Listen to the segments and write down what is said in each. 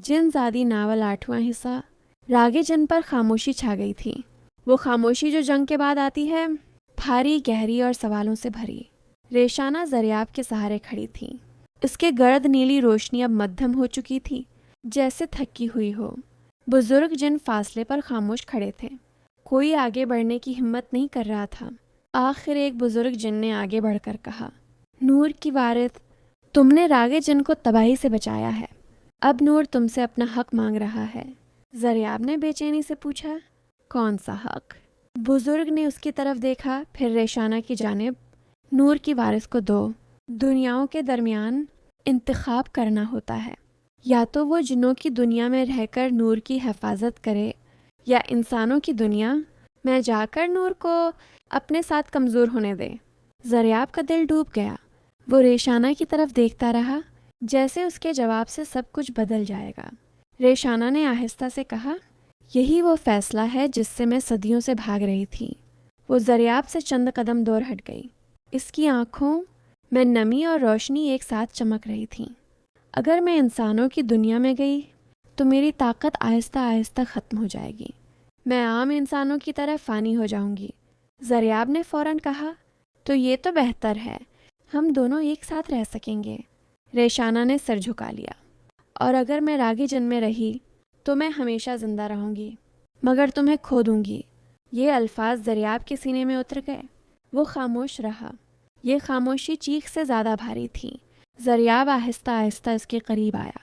जिन ज़ादी novel 8वां हिस्सा। रागे जिन पर खामोशी छा गई थी, वो खामोशी जो जंग के बाद आती है, भारी, गहरी और सवालों से भरी। रेशाना ज़रियाब के सहारे खड़ी थी। इसके गर्द नीली रोशनी अब मध्यम हो चुकी थी, जैसे थकी हुई हो। बुजुर्ग जिन फासले पर खामोश खड़े थे, कोई आगे बढ़ने की हिम्मत नहीं कर रहा था। आखिर एक बुजुर्ग जिन ने आगे बढ़कर कहा, नूर की वारिस, तुमने रागे जिन को तबाही से बचाया है, अब नूर तुमसे अपना हक मांग रहा है। ज़रियाब ने बेचैनी से पूछा, कौन सा हक? बुजुर्ग ने उसकी तरफ देखा, फिर रेशाना की जानिब। नूर की वारिस को दो दुनियाओं के दरमियान इंतखाब करना होता है, या तो वो जिन्नों की दुनिया में रहकर नूर की हिफाजत करे, या इंसानों की दुनिया में जाकर नूर को अपने साथ कमज़ोर होने दे। ज़रियाब का दिल डूब गया। वो रेशाना की तरफ देखता रहा, जैसे उसके जवाब से सब कुछ बदल जाएगा। रेशाना ने आहिस्ता से कहा, यही वो फैसला है जिससे मैं सदियों से भाग रही थी। वो ज़रियाब से चंद कदम दूर हट गई। इसकी आँखों में नमी और रोशनी एक साथ चमक रही थी। अगर मैं इंसानों की दुनिया में गई तो मेरी ताकत आहिस्ता आहिस्ता ख़त्म हो जाएगी। मैं आम इंसानों की तरह फ़ानी हो जाऊंगी। ज़रियाब ने फ़ौरन कहा, तो ये तो बेहतर है, हम दोनों एक साथ रह सकेंगे। रेशाना ने सर झुका लिया। और अगर मैं रागी जिन में रही तो मैं हमेशा ज़िंदा रहूंगी, मगर तुम्हें खो दूंगी। ये अल्फाज ज़रियाब के सीने में उतर गए। वो खामोश रहा। ये खामोशी चीख से ज़्यादा भारी थी। ज़रियाब आहिस्ता आहिस्ता इसके करीब आया।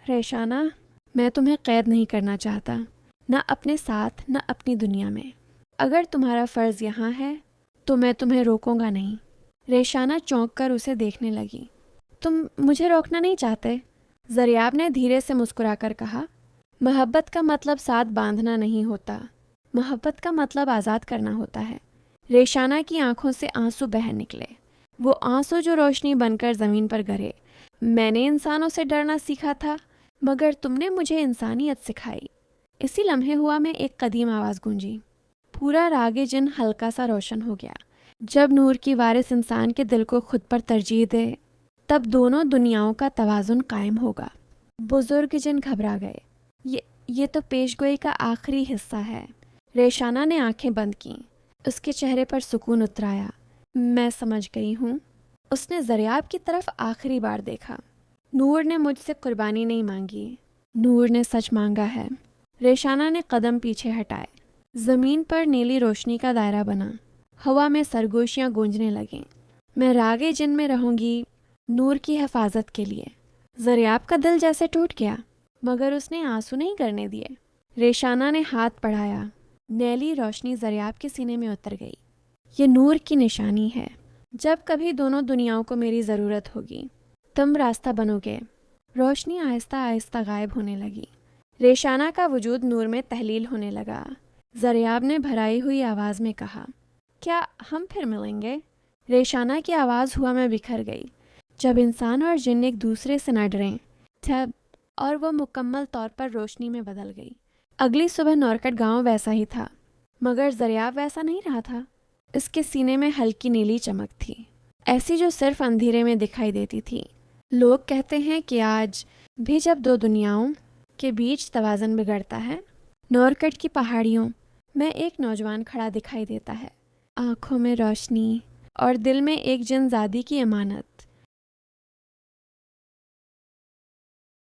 रेशाना, मैं तुम्हें कैद नहीं करना चाहता, न अपने साथ न अपनी दुनिया में। अगर तुम्हारा फ़र्ज़ यहाँ है तो मैं तुम्हें रोकूंगा नहीं। रेशाना चौंक कर उसे देखने लगी। तुम मुझे रोकना नहीं चाहते? ज़रियाब ने धीरे से मुस्कुराकर कहा, मोहब्बत का मतलब साथ बांधना नहीं होता, मोहब्बत का मतलब आज़ाद करना होता है। रेशाना की आंखों से आंसू बह निकले, वो आंसू जो रोशनी बनकर ज़मीन पर गिरे। मैंने इंसानों से डरना सीखा था, मगर तुमने मुझे इंसानियत सिखाई। इसी लम्हे हुआ में एक कदीम आवाज़ गूंजी। पूरा रागे जिन हल्का सा रोशन हो गया। जब नूर की वारिस इंसान के दिल को खुद पर तरजीह दे, तब दोनों दुनियाओं का तवाज़ुन कायम होगा। बुजुर्ग जिन घबरा गए। ये तो पेशगोई का आखिरी हिस्सा है। रेशाना ने आंखें बंद की। उसके चेहरे पर सुकून उतर आया। मैं समझ गई हूँ। उसने ज़रियाब की तरफ आखिरी बार देखा। नूर ने मुझसे कुर्बानी नहीं मांगी, नूर ने सच मांगा है। रेशाना ने कदम पीछे हटाए। ज़मीन पर नीली रोशनी का दायरा बना। हवा में सरगोशियाँ गूंजने लगीं। मैं रागे जिन में रहूँगी, नूर की हिफाजत के लिए। ज़रियाब का दिल जैसे टूट गया, मगर उसने आंसू नहीं करने दिए। रेशाना ने हाथ बढ़ाया। नीली रोशनी ज़रियाब के सीने में उतर गई। ये नूर की निशानी है। जब कभी दोनों दुनियाओं को मेरी ज़रूरत होगी, तुम रास्ता बनोगे। रोशनी आहिस्ता आहिस्ता गायब होने लगी। रेशाना का वजूद नूर में तहलील होने लगा। ज़रियाब ने भराई हुई आवाज़ में कहा, क्या हम फिर मिलेंगे? रेशाना की आवाज़ हुआ में बिखर गई। जब इंसान और जिन एक दूसरे से न डरें तब, और वो मुकम्मल तौर पर रोशनी में बदल गई। अगली सुबह नौरकट गांव वैसा ही था, मगर ज़रियाब वैसा नहीं रहा था। इसके सीने में हल्की नीली चमक थी, ऐसी जो सिर्फ अंधेरे में दिखाई देती थी। लोग कहते हैं कि आज भी जब दो दुनियाओं के बीच तवाज़ुन बिगड़ता है, नौरकट की पहाड़ियों में एक नौजवान खड़ा दिखाई देता है, आँखों में रोशनी और दिल में एक जिनज़ादी की अमानत।